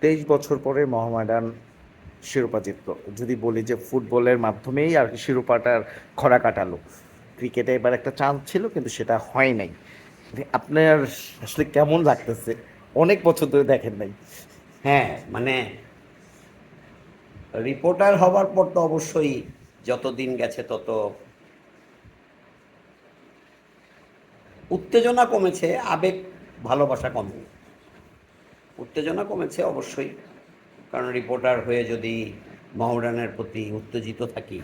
23 বছর পরে মোহামেডান শিরোপা জিতলো। যদি বলি যে ফুটবলের মাধ্যমেই আর কি শিরোপাটার খরা কাটালো, ক্রিকেটে এবার একটা চান্স ছিল কিন্তু সেটা হয় নাই। আপনার আসলে কেমন লাগতেছে? অনেক বছর ধরে দেখেন নাই। হ্যাঁ, মানে রিপোর্টার হবার পর তো অবশ্যই যত দিন গেছে তত উত্তেজনা কমেছে, আবেগ ভালোবাসা কমেনি। উত্তেজনা কমেছে অবশ্যই, কারণ রিপোর্টার হয়ে যদি মোহামেডানের প্রতি উত্তেজিত থাকি,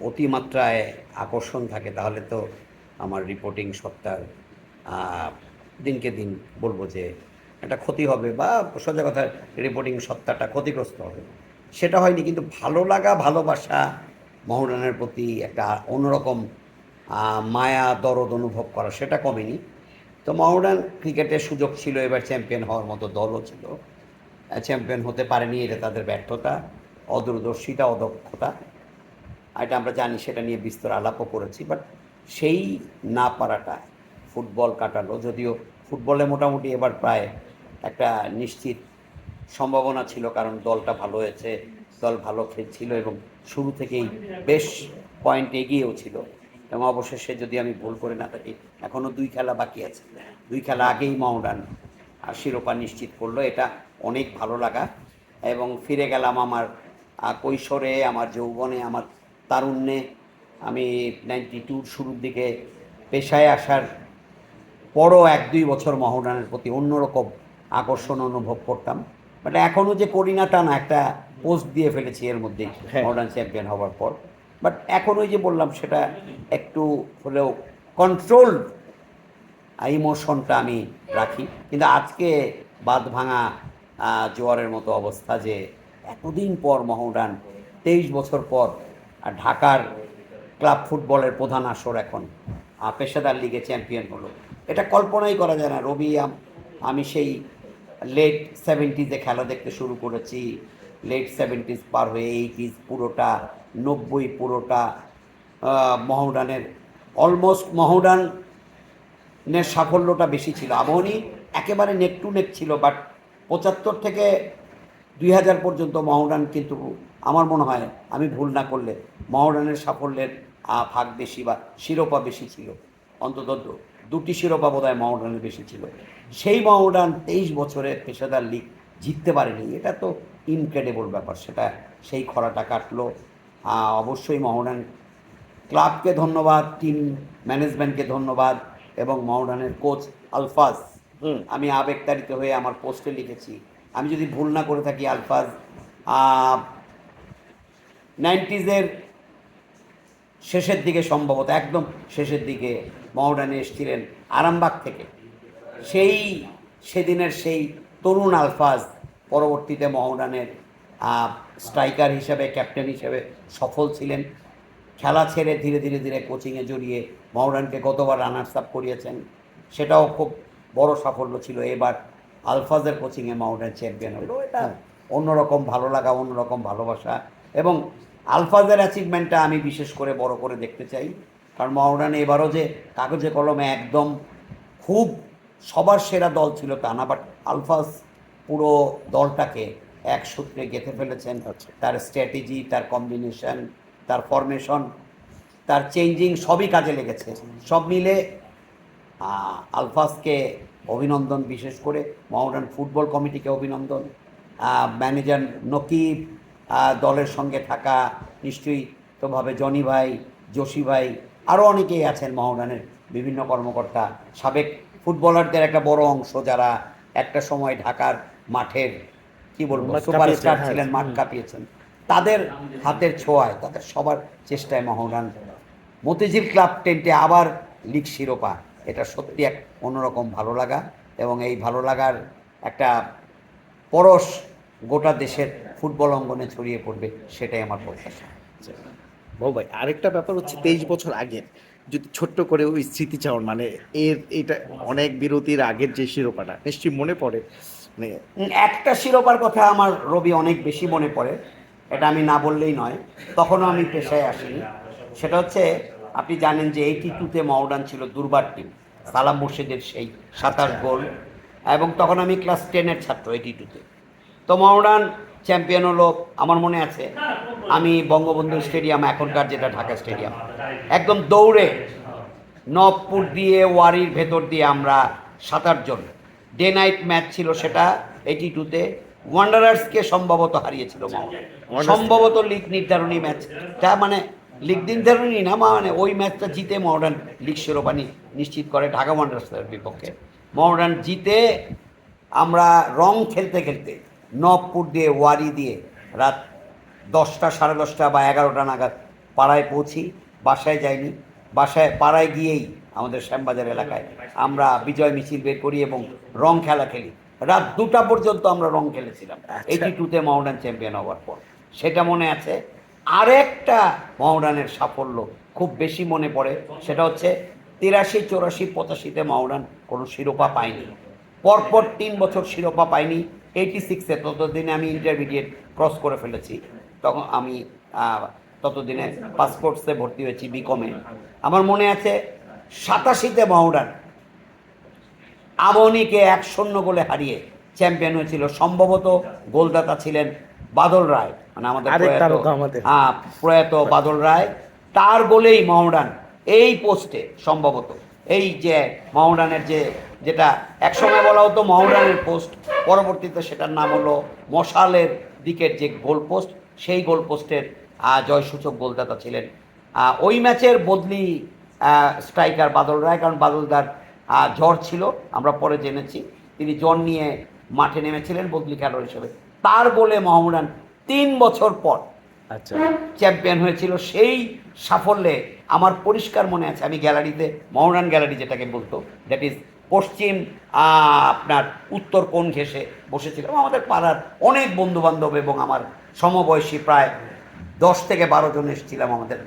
অতিমাত্রায় আকর্ষণ থাকে, তাহলে তো আমার রিপোর্টিং সত্তার দিনকে দিন বলবো যে একটা ক্ষতি হবে, বা সোজা কথা রিপোর্টিং সত্তাটা ক্ষতিগ্রস্ত হবে। সেটা হয়নি, কিন্তু ভালো লাগা ভালোবাসা, মোহামেডানের প্রতি একটা অন্যরকম মায়া দরদ অনুভব করা, সেটা কমেনি। তো মোহামেডান ক্রিকেটের সুযোগ ছিল, এবার চ্যাম্পিয়ন হওয়ার মতো দলও ছিল, চ্যাম্পিয়ন হতে পারেনি, এটা তাদের ব্যর্থতা, অদূরদর্শিতা, অদক্ষতা, এটা আমরা জানি, সেটা নিয়ে বিস্তর আলাপও করেছি। বাট সেই না পারাটা ফুটবল কাটালো, যদিও ফুটবলে মোটামুটি এবার প্রায় একটা নিশ্চিত সম্ভাবনা ছিল, কারণ দলটা ভালো হয়েছে, দল ভালো খেলছিল এবং শুরু থেকেই বেশ পয়েন্ট এগিয়েও ছিল। এবং অবশেষে যদি আমি ভুল করে না থাকি, এখনও 2 খেলা বাকি আছে, 2 খেলা আগেই মোহামেডান শিরোপা নিশ্চিত করলো, এটা অনেক ভালো লাগা। এবং ফিরে গেলাম আমার কৈশোরে, আমার যৌবনে, আমার তারুণ্যে। আমি 92 শুরুর দিকে পেশায় আসার পরও 1-2 বছর মোহামেডানের প্রতি অন্যরকম আকর্ষণ অনুভব করতাম। বাট এখনও যে করি না তা না, একটা পোস্ট দিয়ে ফেলেছি এর মধ্যেই হ্যাঁ, মোহামেডান চ্যাম্পিয়ন হওয়ার পর। বাট এখন ওই যে বললাম, সেটা একটু হলেও কন্ট্রোল ইমোশনটা আমি রাখি। কিন্তু আজকে বাঁধ ভাঙা জোয়ারের মতো অবস্থা, যে এতদিন পর মোহামেডান 23 বছর পর ঢাকার ক্লাব ফুটবলের প্রধান আসর এখন পেশাদার লিগে চ্যাম্পিয়ন হলো, এটা কল্পনাই করা যায় না। রবি, আমি সেই লেট 70s খেলা দেখতে শুরু করেছি, লেট 70s পার হয়ে 80s পুরোটা, 90 পুরোটা, মোহামেডানের অলমোস্ট মোহামেডানের সাফল্যটা বেশি ছিল। আবাহনী একেবারে নেক টু নেক ছিল, বাট 75 থেকে 2000 পর্যন্ত মোহামেডান কিন্তু, আমার মনে হয় আমি ভুল না করলে, মোহামেডানের সাফল্যের ভাগ বেশি বা শিরোপা বেশি ছিল। অন্তত 2টি শিরোপা বোধহয় মোহামেডানের বেশি ছিল। সেই মোহামেডান 23 বছরের পেশাদার লিগ জিততে পারেনি, এটা তো ইনক্রেডিবল ব্যাপার। সেটা সেই খরাটা কাটলো। অবশ্যই মোহামেডান ক্লাবকে ধন্যবাদ, টিম ম্যানেজমেন্টকে ধন্যবাদ, এবং মোহামেডানের কোচ আলফাজ। হুম। আমি আবেগতাড়িত হয়ে আমার পোস্টে লিখেছি, আমি যদি ভুল না করে থাকি, আলফাজ 90s শেষের দিকে, সম্ভবত একদম শেষের দিকে মোহামেডানে এসেছিলেন আরামবাগ থেকে। সেই সেদিনের সেই তরুণ আলফাজ পরবর্তীতে মোহামেডানের স্ট্রাইকার হিসেবে, ক্যাপ্টেন হিসেবে সফল ছিলেন। খেলা ছেড়ে ধীরে ধীরে ধীরে কোচিংয়ে জড়িয়ে মোহামেডানকে গতবার রানার্স আপ করিয়েছেন, সেটাও খুব বড় সাফল্য ছিল। এবার আলফাজের কোচিংয়ে মোহামেডান চ্যাম্পিয়ন হলো, এটা হ্যাঁ। অন্যরকম ভালো লাগা, অন্যরকম ভালোবাসা। এবং আলফাজের অ্যাচিভমেন্টটা আমি বিশেষ করে বড় করে দেখতে চাই, কারণ মোহামেডান এবারও যে কাগজে কলমে একদম খুব সবার সেরা দল ছিল তা না, বাট আলফাজ পুরো দলটাকে এক সূত্রে গেঁথে ফেলেছেন। আচ্ছা। তার স্ট্র্যাটেজি, তার কম্বিনেশন, তার ফরমেশন, তার চেঞ্জিং, সবই কাজে লেগেছে। সব মিলে আলফাজকে অভিনন্দন, বিশেষ করে মোহামেডান ফুটবল কমিটিকে অভিনন্দন, ম্যানেজার নকিব, দলের সঙ্গে থাকা নিশ্চয়ই তোভাবে জনি ভাই, জসি ভাই, আরও অনেকেই আছেন মোহামেডানের বিভিন্ন কর্মকর্তা, সাবেক ফুটবলারদের একটা বড় অংশ, যারা একটা সময় ঢাকার মাঠের কি বলবো মাঠ কাঁপিয়েছেন, সুপারস্টার হ্যাঁ। ছিলেন, মাঠ হুম। কাঁপিয়েছেন। তাদের হাতের ছোঁয়ায়, তাদের সবার চেষ্টায় মোহামেডান মতিঝিল ক্লাব টেন্টে আবার লিগ শিরোপা, এটা সত্যি এক অন্যরকম ভালো লাগা। এবং এই ভালো লাগার একটা পরশ গোটা দেশের ফুটবল অঙ্গনে ছড়িয়ে পড়বে, সেটাই আমার প্রত্যাশা। আচ্ছা, বাবু ভাই, আরেকটা ব্যাপার হচ্ছে 23 বছর আগের যদি ছোট্ট করে ওই স্মৃতিচারণ, মানে এটা অনেক বিরতির আগের যে শিরোপাটা নিশ্চয়ই মনে পড়ে। মানে একটা শিরোপার কথা আমার রবি অনেক বেশি মনে পড়ে, এটা আমি না বললেই নয়। তখনও আমি পেশায় আসিনি। সেটা হচ্ছে, আপনি জানেন যে 82-তে মোহামেডান ছিল দুর্বার টিম, সালাম মুর্শিদের সেই আচ্ছা। 27 গোল। এবং তখন আমি ক্লাস 10-এর ছাত্র 82-তে। তো মোহামেডান চ্যাম্পিয়ন হলো। আমার মনে আছে আমি বঙ্গবন্ধু স্টেডিয়াম, এখনকার যেটা ঢাকা স্টেডিয়াম, একদম দৌড়ে নবপুর দিয়ে ওয়ারির ভেতর দিয়ে আমরা 7-8 জন, ডে নাইট ম্যাচ ছিল সেটা 82-তে ওয়ান্ডারার্সকে সম্ভবত হারিয়েছিল মোহামেডান, সম্ভবত লিগ নির্ধারণী ম্যাচ, তা মানে লিগ নির্ধারণী না, মানে ওই ম্যাচটা জিতে মোহামেডান লিগ শিরোপা নিশ্চিত করে ঢাকা ওয়ান্ডারার্সের বিপক্ষে। মোহামেডান জিতে আমরা রং খেলতে খেলতে নবপুর দিয়ে ওয়ারি দিয়ে রাত 10টা, 10:30 বা 11টা নাগাদ পাড়ায় পৌঁছি। বাসায় যাইনি, বাসায় পাড়ায় গিয়েই আমাদের শ্যামবাজার এলাকায় আমরা বিজয় মিছিল বের করি এবং রং খেলা খেলি। রাত 2টা পর্যন্ত আমরা রং খেলেছিলাম 82-তে মোহামেডান চ্যাম্পিয়ন হওয়ার পর, সেটা মনে আছে। আরেকটা মোহামেডানের সাফল্য খুব বেশি মনে পড়ে, সেটা হচ্ছে 83, 84, 85-তে মোহামেডান কোনো শিরোপা পায়নি, পরপর 3 বছর শিরোপা পাইনি। 86-এ, ততদিনে আমি ইন্টারমিডিয়েট ক্রস করে ফেলেছি, তখন আমি ততদিনে পাসপোর্টসে ভর্তি হয়েছি বিকমে। আমার মনে আছে 87-তে মোহামেডান আমনিকে 1-0 গোলে হারিয়ে চ্যাম্পিয়ন হয়েছিল। সম্ভবত গোলদাতা ছিলেন বাদল রায়, মানে আমাদের প্রয়াত বাদল রায়। তার গোলেই মোহামেডান এই পোস্টে, সম্ভবত এই যে মোহামেডানের যেটা একসময় বলা হতো মোহামেডানের পোস্ট, পরবর্তীতে সেটার নাম হলো মশালের দিকের যে গোল পোস্ট, সেই গোল পোস্টের জয়সূচক গোলদাতা ছিলেন। ওই ম্যাচের বদলি স্ট্রাইকার বাদল রায়, কারণ বাদলদার জ্বর ছিল, আমরা পরে জেনেছি তিনি জ্বর নিয়ে মাঠে নেমেছিলেন বদলি খেলোয়াড় হিসেবে। তার গোলে মোহামেডান 3 বছর পর চ্যাম্পিয়ন হয়েছিল। সেই সাফল্যে আমার পরিষ্কার মনে আছে, আমি গ্যালারিতে, মোহামেডান গ্যালারি যেটাকে বলতো, দ্যাট ইজ পশ্চিম আপনার উত্তর কোণ ঘেঁষে বসেছিলাম। আমাদের পাড়ার অনেক বন্ধুবান্ধব এবং আমার সমবয়সী প্রায় 10 থেকে 12 জন এসেছিলাম আমাদের